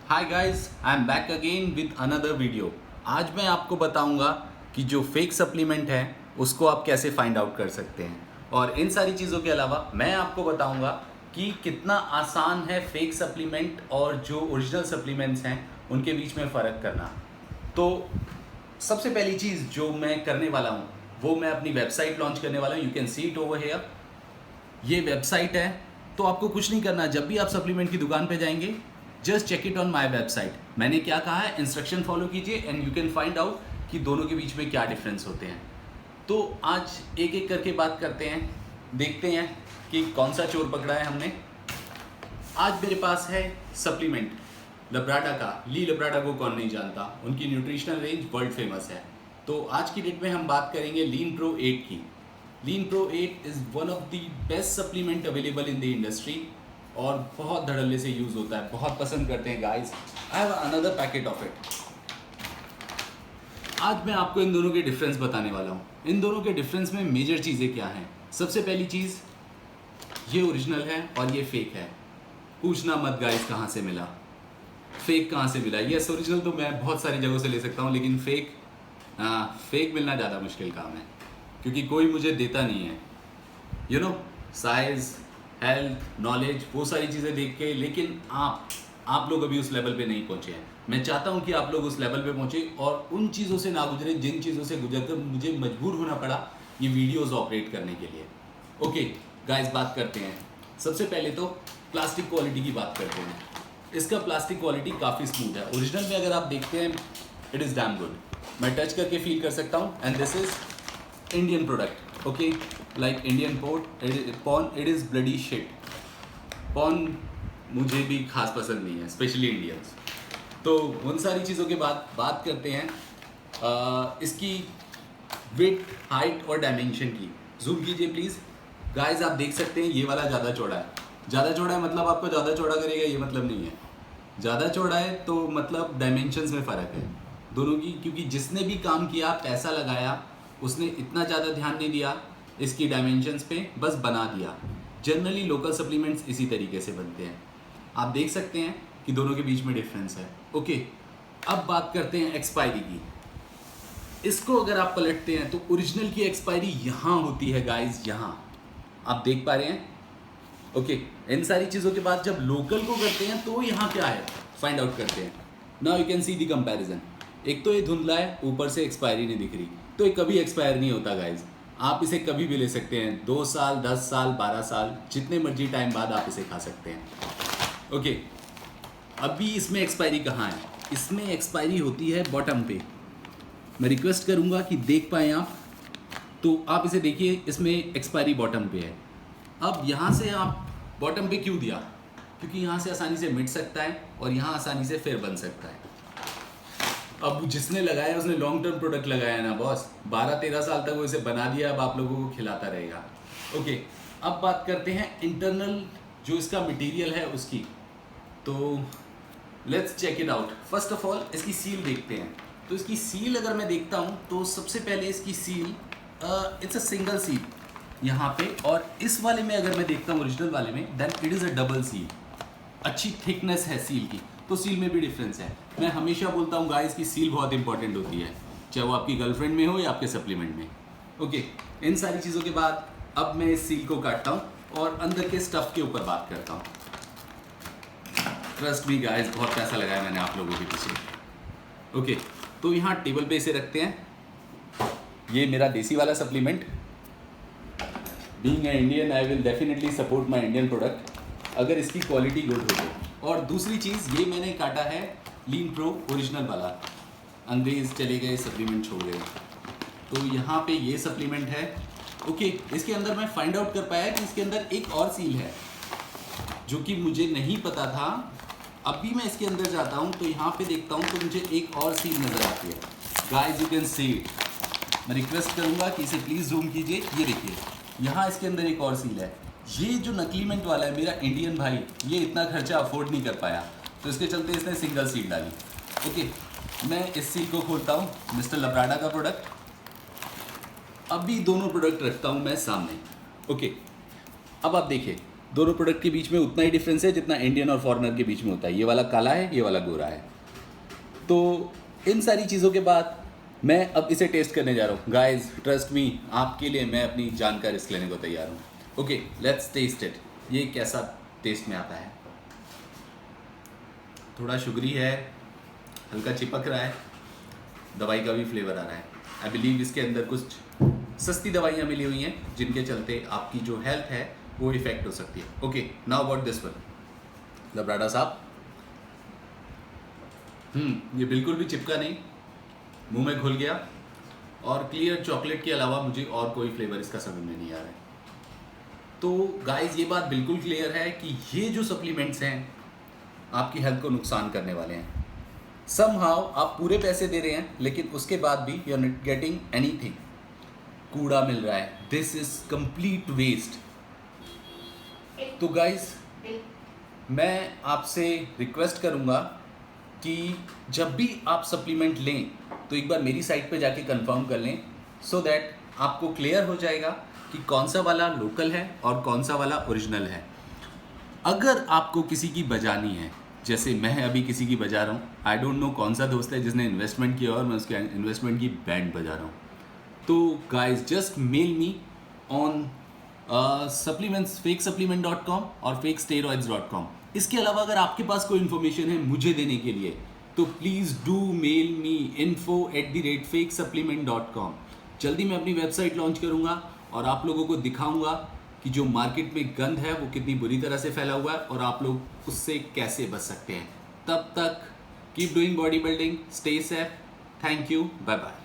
Hi guys, I am back again with another video. आज मैं आपको बताऊंगा कि जो फेक सप्लीमेंट है उसको आप कैसे फाइंड आउट कर सकते हैं, और इन सारी चीज़ों के अलावा मैं आपको बताऊंगा कि कितना आसान है फेक सप्लीमेंट और जो ओरिजिनल सप्लीमेंट्स हैं उनके बीच में फ़र्क करना। तो सबसे पहली चीज़ जो मैं करने वाला हूँ वो मैं अपनी वेबसाइट लॉन्च करने वाला हूँ। You can see it over here. ये वेबसाइट है, तो आपको कुछ नहीं करना। जब भी आप सप्लीमेंट की दुकान पे जाएंगे, just check it on my website. मैंने क्या कहा है, इंस्ट्रक्शन फॉलो कीजिए and you can find out कि दोनों के बीच में क्या डिफरेंस होते हैं। तो आज एक एक करके बात करते हैं, देखते हैं कि कौन सा चोर पकड़ा है हमने। आज मेरे पास है सप्लीमेंट लब्राडा का। ली लब्राडा को कौन नहीं जानता, उनकी न्यूट्रिशनल रेंज वर्ल्ड फेमस है। तो आज की डेट में हम बात करेंगे लीन प्रो 8 की। Lean pro 8 is one of the best supplement available in the industry और बहुत धड़ल्ले से यूज़ होता है, बहुत पसंद करते हैं guys. I have another packet of it. आज मैं आपको इन दोनों के डिफरेंस बताने वाला हूँ। इन दोनों के डिफरेंस में मेजर चीज़ें क्या हैं। सबसे पहली चीज़, ये ओरिजिनल है और ये फेक है। पूछना मत गाइस कहाँ से मिला, फेक कहाँ से मिला। यस, ओरिजिनल तो मैं बहुत सारी जगहों से ले सकता हूँ, लेकिन फेक मिलना ज़्यादा मुश्किल काम है, क्योंकि कोई मुझे देता नहीं है। You know, size, health, knowledge, वो सारी चीज़ें देख के। लेकिन आप लोग अभी उस लेवल पे नहीं पहुँचे हैं। मैं चाहता हूँ कि आप लोग उस लेवल पे पहुँचे और उन चीज़ों से ना गुजरे जिन चीज़ों से गुजरकर मुझे मजबूर होना पड़ा ये वीडियोस ऑपरेट करने के लिए। ओके गाइस, बात करते हैं। सबसे पहले तो प्लास्टिक क्वालिटी की बात करते हैं। इसका प्लास्टिक क्वालिटी काफ़ी स्मूथ है। ओरिजिनल में अगर आप देखते हैं, इट इज़ डैम गुड। मैं टच करके फील कर सकता हूँ। And this is Indian product, okay, like Indian pawn, it is bloody shit. Pawn मुझे भी खास पसंद नहीं है, स्पेशली इंडियंस। तो उन सारी चीज़ों के बाद बात करते हैं इसकी विड्थ, हाइट और डायमेंशन की। जूम कीजिए प्लीज़ गाइस। आप देख सकते हैं ये वाला ज़्यादा चौड़ा है। ज़्यादा चौड़ा है मतलब आपको ज़्यादा चौड़ा करेगा, ये मतलब नहीं है। ज़्यादा चौड़ा है तो मतलब डायमेंशंस में फ़र्क है दोनों की, क्योंकि जिसने भी काम किया, पैसा लगाया, उसने इतना ज़्यादा ध्यान नहीं दिया इसकी डायमेंशंस पे, बस बना दिया। जनरली लोकल सप्लीमेंट्स इसी तरीके से बनते हैं। आप देख सकते हैं कि दोनों के बीच में डिफरेंस है। ओके, अब बात करते हैं एक्सपायरी की। इसको अगर आप पलटते हैं तो ओरिजिनल की एक्सपायरी यहाँ होती है गाइस, यहाँ आप देख पा रहे हैं। ओके, इन सारी चीज़ों के बाद जब लोकल को करते हैं तो यहाँ क्या है फाइंड आउट करते हैं। Now you can see the comparison. एक तो ये धुंधला है, ऊपर से एक्सपायरी नहीं दिख रही, तो ये कभी एक्सपायर नहीं होता गाइज। आप इसे कभी भी ले सकते हैं, 2 साल, 10 साल, 12 साल, जितने मर्जी टाइम बाद आप इसे खा सकते हैं। ओके, अभी इसमें एक्सपायरी कहाँ है? इसमें एक्सपायरी होती है बॉटम पे। मैं रिक्वेस्ट करूँगा कि देख पाएँ आप, तो आप इसे देखिए, इसमें एक्सपायरी बॉटम पे है। अब यहाँ से आप बॉटम पे क्यों दिया? क्योंकि यहाँ से आसानी से मिट सकता है और यहाँ आसानी से फिर बन सकता है। अब जिसने लगाया उसने लॉन्ग टर्म प्रोडक्ट लगाया ना बॉस, 12-13 साल तक वो इसे बना दिया, अब आप लोगों को खिलाता रहेगा। ओके, अब बात करते हैं इंटरनल जो इसका मटेरियल है उसकी। तो let's check it out. First of all इसकी सील देखते हैं। तो इसकी सील अगर मैं देखता हूँ तो सबसे पहले इसकी seal, it's a single seal यहाँ पे, और इस वाले में अगर मैं देखता हूँ ओरिजिनल वाले में, then it is a double seal. अच्छी थिकनेस है सील की, तो सील में भी डिफरेंस है। मैं हमेशा बोलता हूँ गाइस कि सील बहुत इंपॉर्टेंट होती है, चाहे वो आपकी गर्लफ्रेंड में हो या आपके सप्लीमेंट में। ओके, इन सारी चीज़ों के बाद अब मैं इस सील को काटता हूँ और अंदर के स्टफ़ के ऊपर बात करता हूँ। ट्रस्ट मी गाइस, बहुत पैसा लगाया मैंने आप लोगों के पीछे। ओके, तो यहाँ टेबल पे इसे रखते हैं। ये मेरा देसी वाला supplement. Being a Indian, I will definitely support my Indian product अगर इसकी क्वालिटी गुड हो तो। और दूसरी चीज़, ये मैंने काटा है लीन प्रो ओरिजिनल वाला। अंग्रेज़ चले गए, सप्लीमेंट छोड़ गए, तो यहाँ पे ये सप्लीमेंट है। ओके, इसके अंदर मैं फाइंड आउट कर पाया कि इसके अंदर एक और सील है जो कि मुझे नहीं पता था। अभी मैं इसके अंदर जाता हूँ तो यहाँ पे देखता हूँ तो मुझे एक और सील नज़र आती है। Guys you can see it. मैं रिक्वेस्ट करूँगा कि इसे प्लीज़ जूम कीजिए। ये देखिए, यहाँ इसके अंदर एक और सील है। ये जो नकली मिंट वाला है, मेरा इंडियन भाई ये इतना खर्चा अफोर्ड नहीं कर पाया, तो इसके चलते इसने सिंगल सील डाली। ओके, मैं इस सील को खोलता हूँ, मिस्टर लब्राडा का प्रोडक्ट। अभी दोनों प्रोडक्ट रखता हूँ मैं सामने। ओके, अब आप देखिए, दोनों प्रोडक्ट के बीच में उतना ही डिफरेंस है जितना इंडियन और फॉरेनर के बीच में होता है। ये वाला काला है, ये वाला गोरा है। तो इन सारी चीज़ों के बाद मैं अब इसे टेस्ट करने जा रहा हूँ। गाइस ट्रस्ट मी, आपके लिए मैं अपनी जान का रिस्क लेने को तैयार हूँ। Okay let's test it. ये कैसा टेस्ट में आता है। थोड़ा शुगरी है, हल्का चिपक रहा है, दवाई का भी फ्लेवर आ रहा है। आई बिलीव इसके अंदर कुछ सस्ती दवाइयाँ मिली हुई हैं जिनके चलते आपकी जो हेल्थ है वो इफेक्ट हो सकती है। Okay now about this one. Labrada साहब, ये बिल्कुल भी चिपका नहीं, मुंह में घुल गया और क्लियर चॉकलेट के अलावा मुझे और कोई फ्लेवर इसका समझ में नहीं आ रहा है। तो गाइस ये बात बिल्कुल क्लियर है कि ये जो सप्लीमेंट्स हैं आपकी हेल्थ को नुकसान करने वाले हैं। समहाउ आप पूरे पैसे दे रहे हैं लेकिन उसके बाद भी you are not getting anything. कूड़ा मिल रहा है, दिस इज कंप्लीट वेस्ट। तो गाइस मैं आपसे रिक्वेस्ट करूंगा कि जब भी आप सप्लीमेंट लें तो एक बार मेरी साइट पे जाके कंफर्म कर लें, सो दैट आपको क्लियर हो जाएगा कि कौन सा वाला लोकल है और कौन सा वाला ओरिजिनल है। अगर आपको किसी की बजानी है, जैसे मैं अभी किसी की बजा रहा हूँ, आई डोंट नो कौन सा दोस्त है जिसने इन्वेस्टमेंट किया और मैं उसके इन्वेस्टमेंट की बैंड बजा रहा हूँ, तो guys just mail me on supplements fakesupplement.com और fakesteroids.com। इसके अलावा अगर आपके पास कोई इन्फॉर्मेशन है मुझे देने के लिए तो please do mail me info@fakesupplement.com। जल्दी मैं अपनी वेबसाइट लॉन्च करूँगा और आप लोगों को दिखाऊंगा कि जो मार्केट में गंद है वो कितनी बुरी तरह से फैला हुआ है और आप लोग उससे कैसे बच सकते हैं। तब तक keep doing bodybuilding, stay safe, thank you, bye bye.